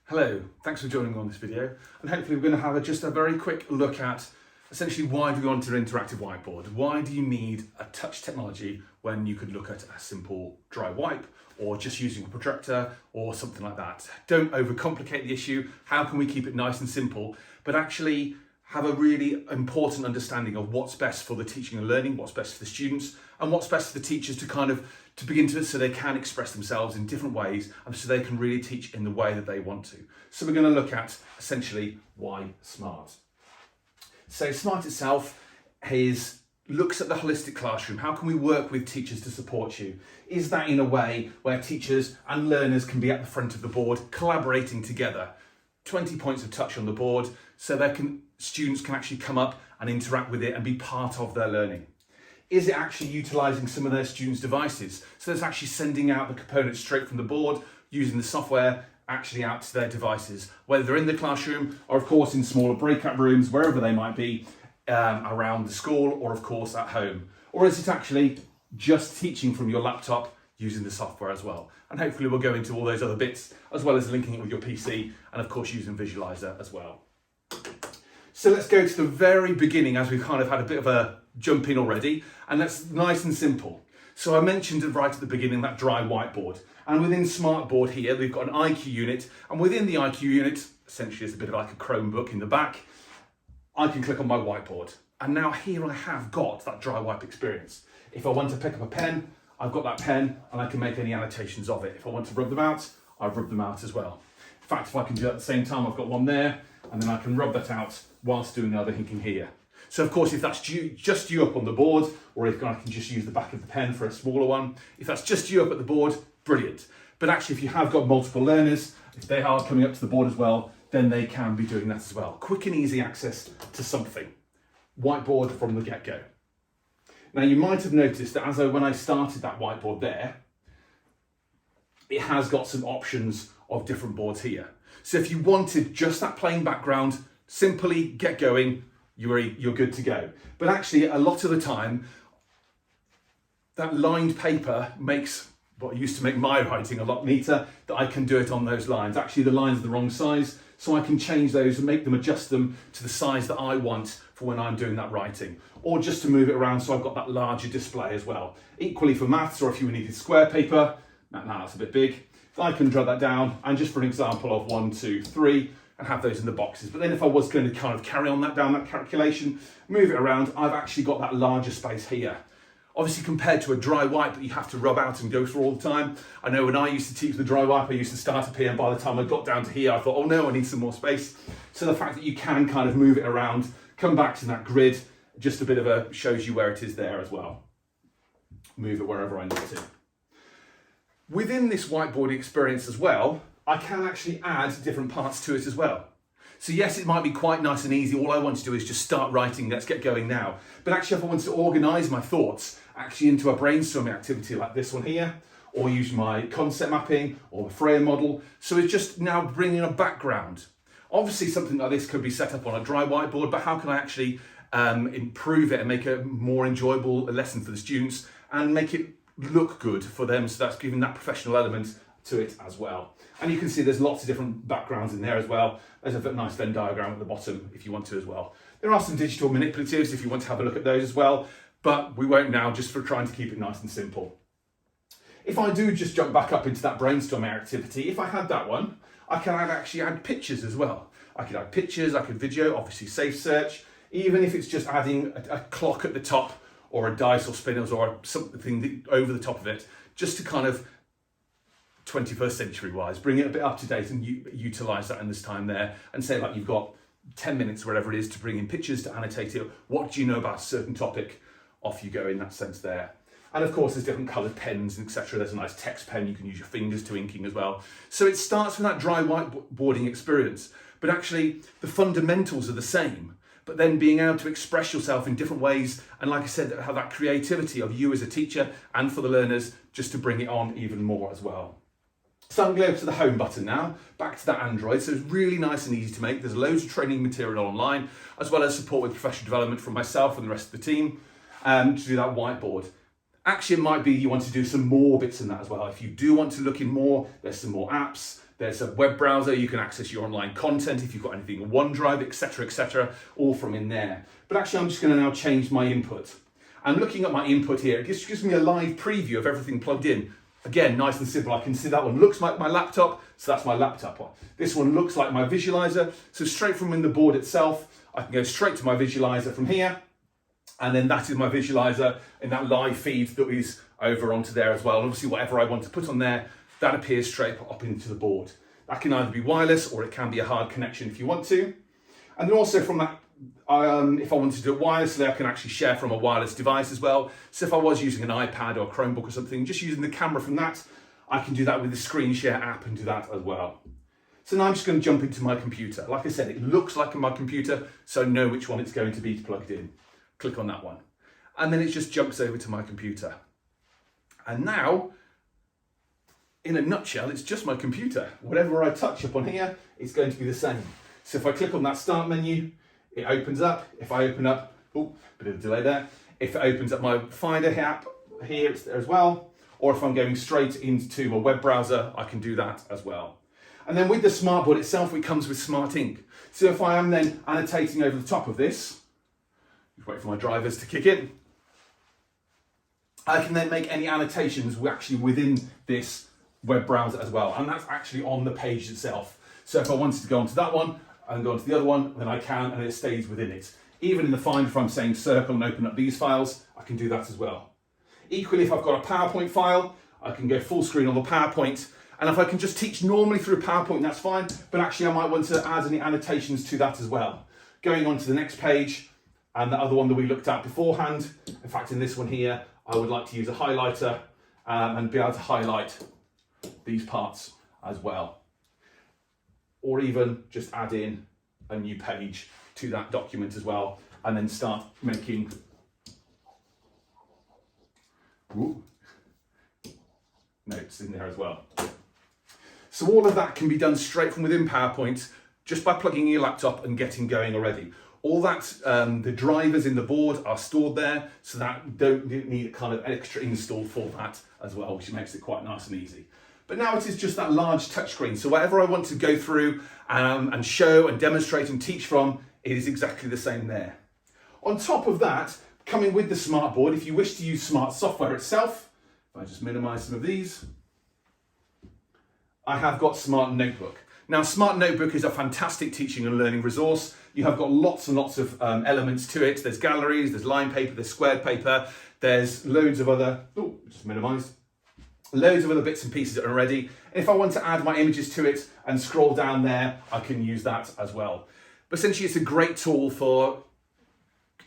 Hello, thanks for joining me on this video, and hopefully we're going to have just a very quick look at essentially why do we want an interactive whiteboard? Why do you need a touch technology when you could look at a simple dry wipe or just using a projector or something like that? Don't overcomplicate the issue. How can we keep it nice and simple, but actually have a really important understanding of what's best for the teaching and learning, what's best for the students, and what's best for the teachers to begin to, so they can express themselves in different ways and so they can really teach in the way that they want to. So we're going to look at essentially why SMART. So SMART itself looks at the holistic classroom. How can we work with teachers to support you? Is that in a way where teachers and learners can be at the front of the board, collaborating together? 20 points of touch on the board so students can actually come up and interact with it and be part of their learning. Is it actually utilising some of their students' devices? So it's actually sending out the components straight from the board, using the software actually out to their devices, whether they're in the classroom or of course in smaller breakout rooms, wherever they might be, around the school or of course at home. Or is it actually just teaching from your laptop using the software as well? And hopefully we'll go into all those other bits as well as linking it with your PC and of course using Visualizer as well. So let's go to the very beginning, as we've kind of had a bit of a jump in already, and that's nice and simple. So I mentioned right at the beginning that dry whiteboard, and within SmartBoard here we've got an IQ unit, and within the IQ unit, essentially it's a bit of like a Chromebook in the back, I can click on my whiteboard, and now here I have got that dry wipe experience. If I want to pick up a pen, I've got that pen and I can make any annotations of it. If I want to rub them out, I've rubbed them out as well. In fact, if I can do it at the same time, I've got one there, and then I can rub that out whilst doing the other hinking here. So of course, if that's just you up on the board, or if I can just use the back of the pen for a smaller one, if that's just you up at the board, brilliant. But actually, if you have got multiple learners, if they are coming up to the board as well, then they can be doing that as well. Quick and easy access to something. Whiteboard from the get-go. Now you might have noticed that when I started that whiteboard there, it has got some options of different boards here. So if you wanted just that plain background, simply get going, you're good to go. But actually, a lot of the time, that lined paper makes what used to make my writing a lot neater, that I can do it on those lines. Actually, the lines are the wrong size, so I can change those and make them, adjust them to the size that I want for when I'm doing that writing. Or just to move it around so I've got that larger display as well. Equally for maths, or if you needed square paper, now that's a bit big, I can draw that down, and just for an example of 1, 2, 3, and have those in the boxes. But then if I was going to kind of carry on down that calculation, move it around, I've actually got that larger space here. Obviously compared to a dry wipe that you have to rub out and go through all the time. I know when I used to teach the dry wipe, I used to start up here, and by the time I got down to here, I thought, oh no, I need some more space. So the fact that you can kind of move it around, come back to that grid, just a bit of shows you where it is there as well. Move it wherever I need to. Within this whiteboard experience as well, I can actually add different parts to it as well. So yes, it might be quite nice and easy. All I want to do is just start writing, let's get going now. But actually, if I wanted to organise my thoughts actually into a brainstorming activity like this one here, or use my concept mapping or the Freya model, so it's just now bringing a background. Obviously, something like this could be set up on a dry whiteboard, but how can I actually improve it and make it a more enjoyable lesson for the students and make it look good for them? So that's giving that professional element to it as well. And you can see there's lots of different backgrounds in there as well. There's a nice Venn diagram at the bottom if you want to as well. There are some digital manipulatives if you want to have a look at those as well, but we won't now, just for trying to keep it nice and simple. If I do just jump back up into that brainstorming activity, if I had that one, I can actually add pictures as well. I could add pictures, I could video, obviously safe search, even if it's just adding a clock at the top or a dice or spinners or something over the top of it, just to kind of 21st century wise, bring it a bit up to date and utilise that in this time there, and say like you've got 10 minutes, whatever it is, to bring in pictures to annotate it. What do you know about a certain topic? Off you go in that sense there. And of course, there's different coloured pens, etc. There's a nice text pen, you can use your fingers to inking as well. So it starts with that dry whiteboarding experience, but actually the fundamentals are the same, but then being able to express yourself in different ways, and like I said, have that creativity of you as a teacher and for the learners, just to bring it on even more as well. So I'm going to go to the home button now, back to that Android. So it's really nice and easy to make. There's loads of training material online, as well as support with professional development from myself and the rest of the team to do that whiteboard. Actually, it might be you want to do some more bits in that as well. If you do want to look in more, there's some more apps. There's a web browser. You can access your online content if you've got anything in OneDrive, etc., all from in there. But actually, I'm just going to now change my input. And looking at my input here, it just gives me a live preview of everything plugged in. Again, nice and simple. I can see that one looks like my laptop, so that's my laptop one. This one looks like my visualizer. So straight from in the board itself, I can go straight to my visualizer from here. And then that is my visualizer in that live feed that is over onto there as well. And obviously, whatever I want to put on there, that appears straight up into the board. That can either be wireless or it can be a hard connection if you want to. And then also from that, if I wanted to do it wirelessly, I can actually share from a wireless device as well. So if I was using an iPad or a Chromebook or something, just using the camera from that, I can do that with the screen share app and do that as well. So now I'm just going to jump into my computer. Like I said, it looks like my computer, so I know which one it's going to be plugged in. Click on that one. And then it just jumps over to my computer. And now, in a nutshell, it's just my computer. Whatever I touch up on here, it's going to be the same. So if I click on that start menu, it opens up. If I open up, oh, bit of a delay there. If it opens up my Finder app here, it's there as well. Or if I'm going straight into my web browser, I can do that as well. And then with the smartboard itself, it comes with Smart Ink. So if I am then annotating over the top of this, just wait for my drivers to kick in, I can then make any annotations actually within this web browser as well. And that's actually on the page itself. So if I wanted to go onto that one and go onto the other one, then I can, and it stays within it. Even in the Finder, if I'm saying circle and open up these files, I can do that as well. Equally, if I've got a PowerPoint file, I can go full screen on the PowerPoint. And if I can just teach normally through PowerPoint, that's fine. But actually, I might want to add any annotations to that as well. Going on to the next page, and the other one that we looked at beforehand. In fact, in this one here, I would like to use a highlighter and be able to highlight these parts as well. Or even just add in a new page to that document as well, and then start making notes in there as well. So all of that can be done straight from within PowerPoint just by plugging in your laptop and getting going already. All that, the drivers in the board are stored there, so that you don't need a kind of extra install for that as well, which makes it quite nice and easy. But now it is just that large touchscreen. So whatever I want to go through and show and demonstrate and teach from, it is exactly the same there. On top of that, coming with the smartboard, if you wish to use smart software itself, if I just minimize some of these, I have got Smart Notebook. Now, Smart Notebook is a fantastic teaching and learning resource. You have got lots and lots of elements to it. There's galleries, there's line paper, there's squared paper, there's loads of other, just minimize, loads of other bits and pieces that are ready. And if I want to add my images to it and scroll down there, I can use that as well. But essentially, it's a great tool for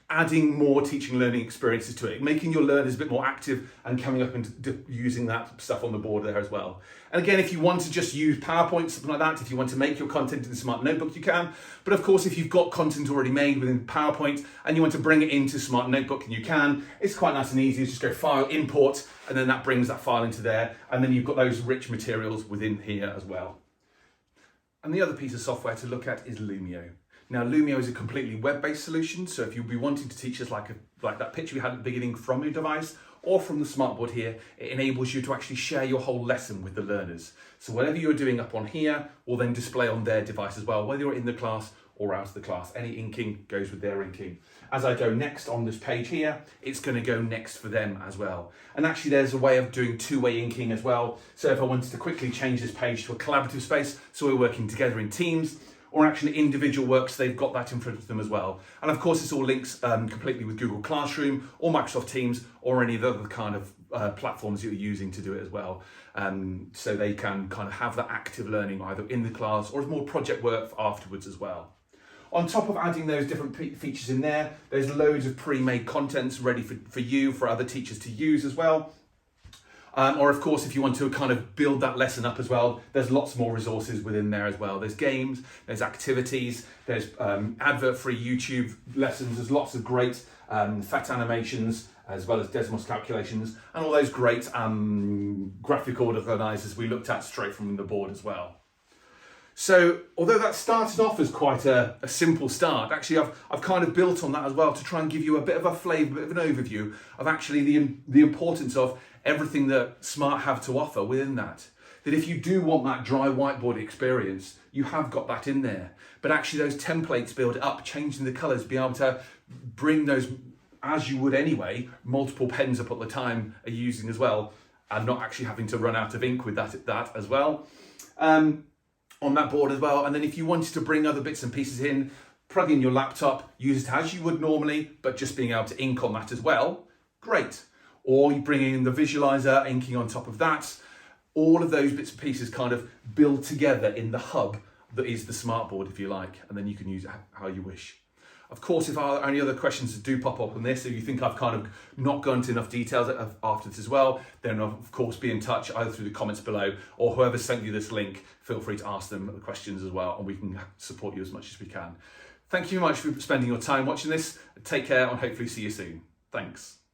adding more teaching and learning experiences to it, making your learners a bit more active and coming up and using that stuff on the board there as well. And again, if you want to just use PowerPoint, something like that, if you want to make your content in the Smart Notebook, you can. But of course, if you've got content already made within PowerPoint and you want to bring it into Smart Notebook, and you can, it's quite nice and easy. Just go File, Import, and then that brings that file into there. And then you've got those rich materials within here as well. And the other piece of software to look at is Lumio. Now, Lumio is a completely web-based solution, so if you'll be wanting to teach us like that picture we had at the beginning from your device or from the smartboard here, it enables you to actually share your whole lesson with the learners. So whatever you're doing up on here will then display on their device as well, whether you're in the class or out of the class. Any inking goes with their inking. As I go next on this page here, it's going to go next for them as well. And actually there's a way of doing two-way inking as well. So if I wanted to quickly change this page to a collaborative space, so we're working together in teams, or actually individual works, they've got that in front of them as well. And of course, this all links completely with Google Classroom or Microsoft Teams or any of the other kind of platforms you're using to do it as well. So they can kind of have that active learning either in the class or as more project work afterwards as well. On top of adding those different features in there, there's loads of pre-made contents ready for you, for other teachers to use as well. Or of course, if you want to kind of build that lesson up as well, there's lots more resources within there as well. There's games, there's activities, there's advert-free YouTube lessons, there's lots of great fat animations, as well as Desmos calculations, and all those great graphic organizers we looked at straight from the board as well. So although that started off as quite a simple start, actually I've kind of built on that as well to try and give you a bit of a flavour, a bit of an overview of actually the importance of everything that Smart have to offer within that. That if you do want that dry whiteboard experience, you have got that in there. But actually those templates build up, changing the colours, be able to bring those, as you would anyway, multiple pens up at the time are using as well, and not actually having to run out of ink with that as well. On that board as well. And then if you wanted to bring other bits and pieces in, plug in your laptop, use it as you would normally, but just being able to ink on that as well, great. Or you bring in the visualizer, inking on top of that. All of those bits and pieces kind of build together in the hub that is the Smart board, if you like, and then you can use it how you wish. Of course, if there are any other questions that do pop up on this, if you think I've kind of not gone into enough details after this as well, then of course be in touch either through the comments below or whoever sent you this link, feel free to ask them the questions as well, and we can support you as much as we can. Thank you very much for spending your time watching this. Take care and hopefully see you soon. Thanks.